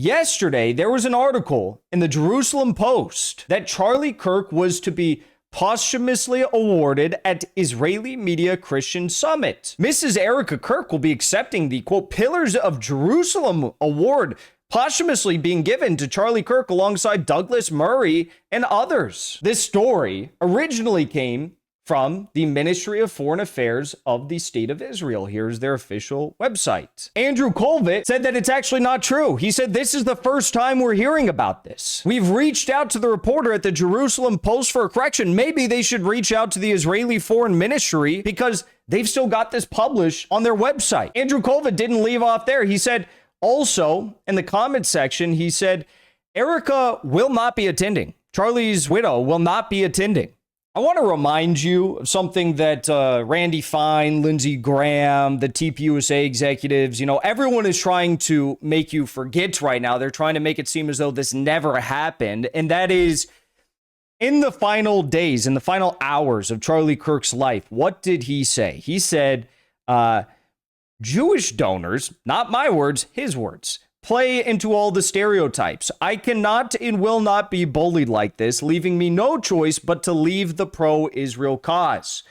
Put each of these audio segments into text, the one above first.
Yesterday, there was an article in the Jerusalem Post that Charlie Kirk was to be posthumously awarded at Israeli Media Christian Summit. Mrs. Erika Kirk will be accepting the, quote, Pillars of Jerusalem Award, posthumously being given to Charlie Kirk alongside Douglas Murray and others. This story originally came from the Ministry of Foreign Affairs of the State of Israel. Here's their official website. Andrew Colvett said that it's actually not true. He said, this is the first time we're hearing about this. We've reached out to the reporter at the Jerusalem Post for a correction. Maybe they should reach out to the Israeli Foreign Ministry because they've still got this published on their website. Andrew Colvett didn't leave off there. He said, also, in the comment section, he said, Erika will not be attending. Charlie's widow will not be attending. I want to remind you of something that Randy Fine, Lindsey Graham, the TPUSA executives, everyone is trying to make you forget right now. They're trying to make it seem as though this never happened. And that is, in the final days, in the final hours of Charlie Kirk's life, what did he say? He said, Jewish donors, not my words, his words, play into all the stereotypes. I cannot and will not be bullied like this, leaving me no choice but to leave the pro-Israel cause.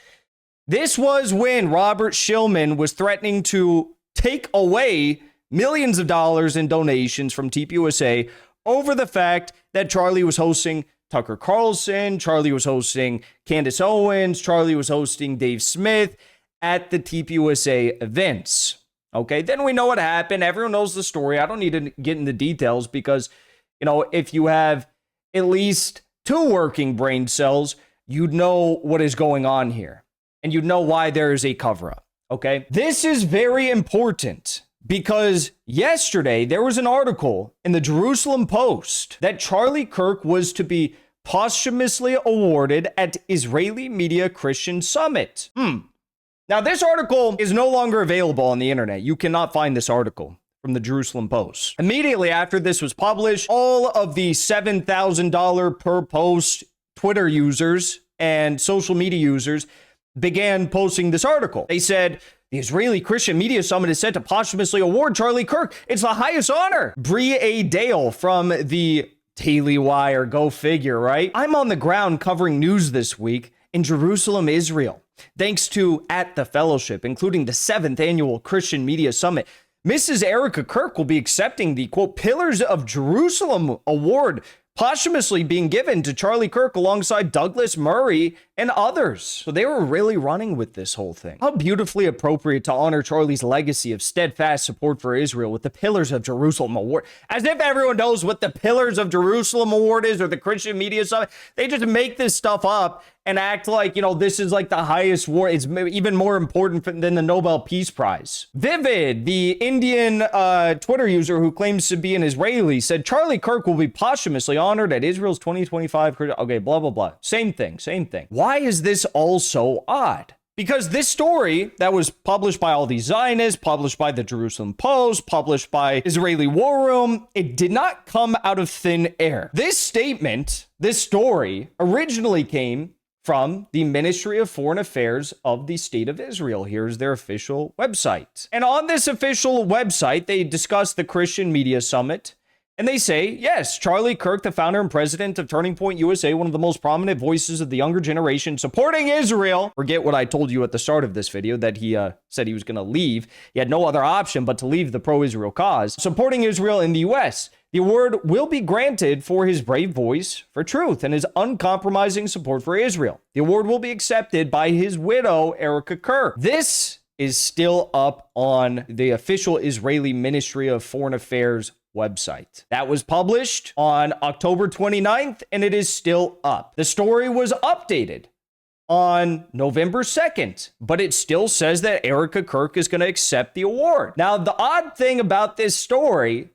This was when Robert Shillman was threatening to take away millions of dollars in donations from TPUSA over the fact that Charlie was hosting Tucker Carlson, Charlie was hosting Candace Owens, Charlie was hosting Dave Smith at the TPUSA events. Okay, then we know what happened. Everyone knows the story. I don't need to get into details because, if you have at least 2 working brain cells, you'd know what is going on here. And you'd know why there is a cover-up. Okay, this is very important because yesterday there was an article in the Jerusalem Post that Charlie Kirk was to be posthumously awarded at Israeli Media Christian Summit. Now, this article is no longer available on the internet. You cannot find this article from the Jerusalem Post. Immediately after this was published, all of the $7,000 per post Twitter users and social media users began posting this article. They said, the Israeli Christian Media Summit is set to posthumously award Charlie Kirk. It's the highest honor. Brie A. Dale from the Daily Wire, go figure, right? I'm on the ground covering news this week in Jerusalem, Israel. Thanks to At the Fellowship, including the 7th Annual Christian Media Summit, Mrs. Erika Kirk will be accepting the, quote, Pillars of Jerusalem Award, posthumously being given to Charlie Kirk alongside Douglas Murray and others. So they were really running with this whole thing. How beautifully appropriate to honor Charlie's legacy of steadfast support for Israel with the Pillars of Jerusalem Award. As if everyone knows what the Pillars of Jerusalem Award is or the Christian Media Summit. They just make this stuff up and act like, this is like the highest award. It's even more important than the Nobel Peace Prize. Vivid, the Indian Twitter user who claims to be an Israeli, said Charlie Kirk will be posthumously honored at Israel's 2025. Okay, blah, blah, blah. Same thing. Why is this all so odd? Because this story that was published by all these Zionists, published by the Jerusalem Post, published by Israeli War Room, it did not come out of thin air. This statement, this story, originally came from the Ministry of Foreign Affairs of the State of Israel. Here's their official website. And on this official website, they discuss the Christian Media Summit. And they say, yes, Charlie Kirk, the founder and president of Turning Point USA, one of the most prominent voices of the younger generation supporting Israel. Forget what I told you at the start of this video, that he said he was going to leave. He had no other option but to leave the pro-Israel cause. Supporting Israel in the U.S. The award will be granted for his brave voice for truth and his uncompromising support for Israel. The award will be accepted by his widow, Erika Kirk. This is still up on the official Israeli Ministry of Foreign Affairs website. That was published on October 29th, and it is still up. The story was updated on November 2nd, but it still says that Erika Kirk is going to accept the award. Now, the odd thing about this story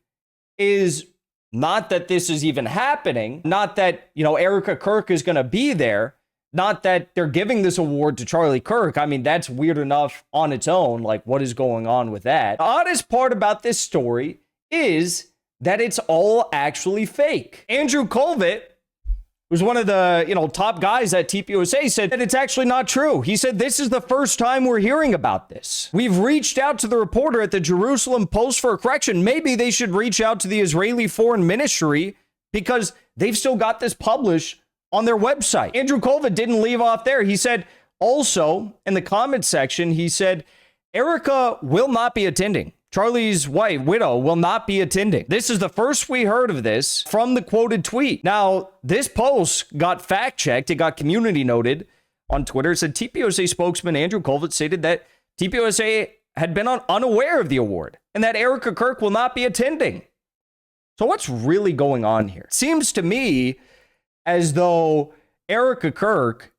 is not that this is even happening, not that, Erika Kirk is going to be there, not that they're giving this award to Charlie Kirk. I mean, that's weird enough on its own. Like, what is going on with that? The oddest part about this story is that it's all actually fake. Andrew Colvett, who's one of the, top guys at TPUSA, said that it's actually not true. He said, this is the first time we're hearing about this. We've reached out to the reporter at the Jerusalem Post for a correction. Maybe they should reach out to the Israeli Foreign Ministry because they've still got this published on their website. Andrew Colvin didn't leave off there. He said, also, in the comment section, he said, Erika will not be attending. Charlie's widow, will not be attending. This is the first we heard of this from the quoted tweet. Now, this post got fact-checked. It got community noted on Twitter. It said TPUSA spokesman Andrew Colvin stated that TPUSA had been unaware of the award and that Erika Kirk will not be attending. So what's really going on here? It seems to me as though Erika Kirk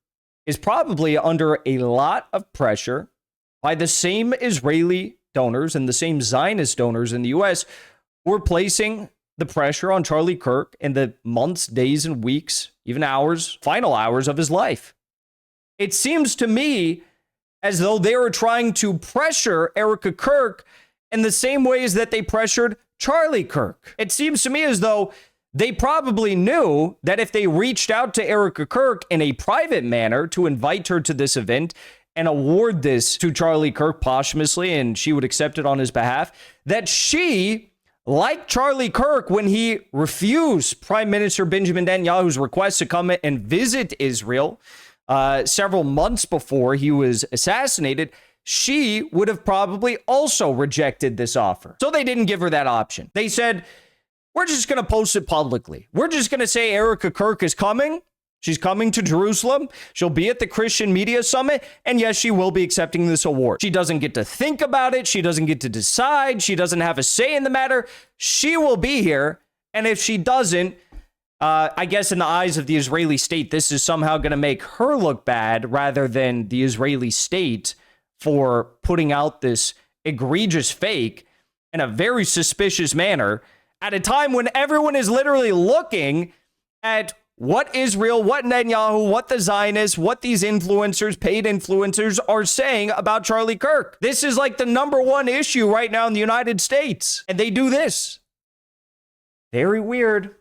is probably under a lot of pressure by the same Israeli donors and the same Zionist donors in the U.S. who are placing the pressure on Charlie Kirk in the months, days, and weeks, even hours, final hours of his life. It seems to me as though they were trying to pressure Erika Kirk in the same ways that they pressured Charlie Kirk. It seems to me as though they probably knew that if they reached out to Erika Kirk in a private manner to invite her to this event and award this to Charlie Kirk posthumously, and she would accept it on his behalf, that she, like Charlie Kirk, when he refused Prime Minister Benjamin Netanyahu's request to come and visit Israel several months before he was assassinated, she would have probably also rejected this offer. So they didn't give her that option. They said, we're just going to post it publicly. We're just going to say Erika Kirk is coming. She's coming to Jerusalem. She'll be at the Christian Media Summit. And yes, she will be accepting this award. She doesn't get to think about it. She doesn't get to decide. She doesn't have a say in the matter. She will be here. And if she doesn't, I guess in the eyes of the Israeli state, this is somehow going to make her look bad rather than the Israeli state for putting out this egregious fake in a very suspicious manner at a time when everyone is literally looking at what Israel, what Netanyahu, what the Zionists, what these influencers, paid influencers are saying about Charlie Kirk. This is like the number one issue right now in the United States. And they do this. Very weird.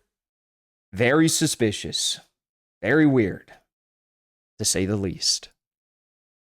Very suspicious. Very weird, to say the least.